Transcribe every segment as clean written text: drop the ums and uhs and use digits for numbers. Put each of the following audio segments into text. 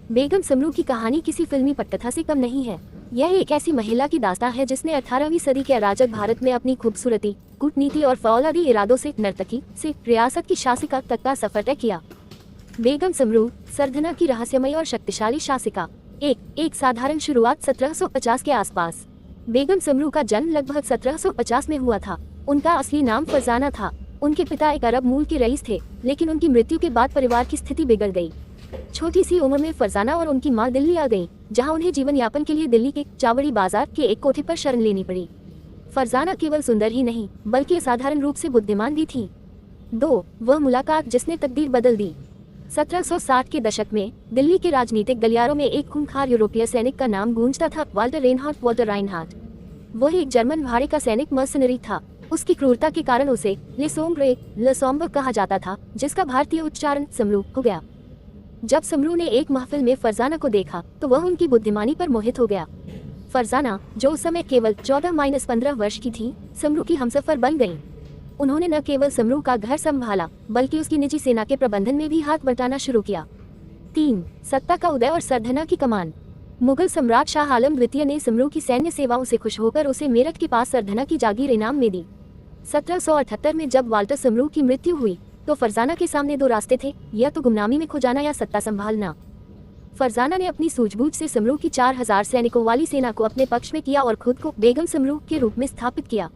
बेगम समरू की कहानी किसी फिल्मी पटकथा से कम नहीं है। यह एक ऐसी महिला की दास्तां है जिसने 18वीं सदी के अराजक भारत में अपनी खूबसूरती, कूटनीति और फौलादी इरादों से नर्तकी से रियासत की शासिका तक का सफर तय किया। बेगम समरू, सरधना की रहस्यमयी और शक्तिशाली शासिका। एक साधारण शुरुआत 1750 के आसपास। बेगम समरू का जन्म लगभग 1750 में हुआ था। उनका असली नाम फरजाना था। उनके पिता एक अरब मूल के रईस थे, लेकिन उनकी मृत्यु के बाद परिवार की स्थिति बिगड़ गई। छोटी सी उम्र में फरजाना और उनकी मां दिल्ली आ गईं, जहां उन्हें जीवन यापन के लिए दिल्ली के चावड़ी बाजार के एक कोठे पर शरण लेनी पड़ी। फरजाना केवल सुंदर ही नहीं, बल्कि असाधारण रूप से बुद्धिमान भी थी। वह मुलाकात जिसने तकदीर बदल दी। 1760 के दशक में दिल्ली के राजनीतिक गलियारों में एक खूंखार यूरोपीय सैनिक का नाम गूंजता था, वाल्टर राइनहार्ट। वह एक जर्मन भाड़े का सैनिक मर्सनरी था। उसकी क्रूरता के कारण उसे ले सोम्ब्रे कहा जाता था, जिसका भारतीय उच्चारण समरू हो गया। जब समरू ने एक महफिल में फरजाना को देखा तो वह उनकी बुद्धिमानी पर मोहित हो गया। फरजाना, जो उस समय केवल 14-15 वर्ष की थी, समरू की हमसफर बन गई। उन्होंने न केवल समरू का घर संभाला, बल्कि उसकी निजी सेना के प्रबंधन में भी हाथ बटाना शुरू किया। 3. सत्ता का उदय और सरधना की कमान। मुगल सम्राट शाह आलम द्वितीय ने समरू की सैन्य सेवाओं से खुश होकर उसे मेरठ के पास सरधना की जागीर इनाम में दी। 1778 में जब वाल्टर समरू की मृत्यु हुई तो फरजाना के सामने दो रास्ते थे, या तो गुमनामी में खो जाना या सत्ता संभालना। फरजाना ने अपनी सूझबूझ से समरू की 4000 सैनिकों वाली सेना को अपने पक्ष में किया और खुद को बेगम समरू के रूप में स्थापित किया।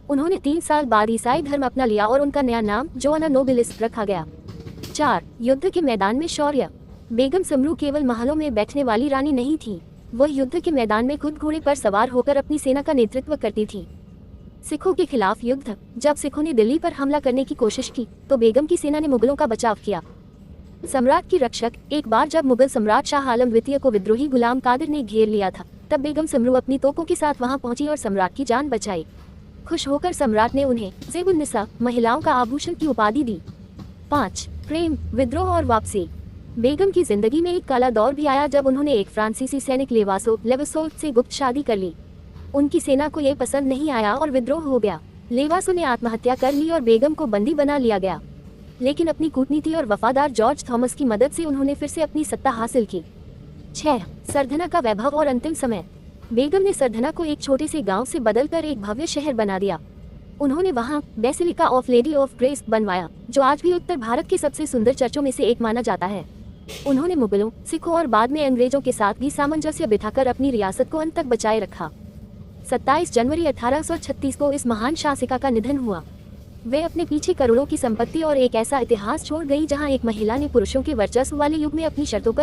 उन्होंने 3 साल बाद ईसाई धर्म अपना लिया और उनका नया नाम जोआना नोबिलिस रखा गया। 4. युद्ध के मैदान में शौर्य। बेगम समरू केवल महलों में बैठने वाली रानी नहीं थी, वह युद्ध के मैदान में खुद घोड़े पर सवार होकर अपनी सेना का नेतृत्व करती थी। सिखों के खिलाफ युद्ध। जब सिखों ने दिल्ली पर हमला करने की कोशिश की तो बेगम की सेना ने मुगलों का बचाव किया। सम्राट की रक्षक। एक बार जब मुगल सम्राट शाह आलम द्वितीय को विद्रोही गुलाम कादिर ने घेर लिया था, तब बेगम समरू अपनी तोपों के साथ वहां पहुंची और सम्राट की जान बचाई। खुश होकर सम्राट ने उन्हें ज़ेबुन्निसा, महिलाओं का आभूषण की उपाधि दी। 5. प्रेम, विद्रोह और वापसी। बेगम की जिंदगी में एक काला दौर भी आया जब उन्होंने एक फ्रांसीसी सैनिक लेवासो से गुप्त शादी कर ली। उनकी सेना को यह पसंद नहीं आया और विद्रोह हो गया। लेवासो ने आत्महत्या कर ली और बेगम को बंदी बना लिया गया, लेकिन अपनी कूटनीति और वफादार जॉर्ज थॉमस की मदद से उन्होंने फिर से अपनी सत्ता हासिल की। 6. सरधना का वैभव और अंतिम समय। बेगम ने सरधना को एक छोटे से गांव से बदलकर एक भव्य शहर बना दिया। उन्होंने वहां basilica of lady of grace बनवाया, जो आज भी उत्तर भारत के सबसे सुंदर चर्चों में से एक माना जाता है। उन्होंने मुगलों, सिखों और बाद में अंग्रेजों के साथ भी सामंजस्य बिठाकर अपनी रियासत को अंत तक बचाए रखा। 27 जनवरी 1836 को इस महान शासिका का निधन हुआ। वे अपने पीछे करोड़ों की संपत्ति और एक ऐसा इतिहास छोड़ गई जहां एक महिला ने पुरुषों के वर्चस्व वाले युग में अपनी शर्तों पर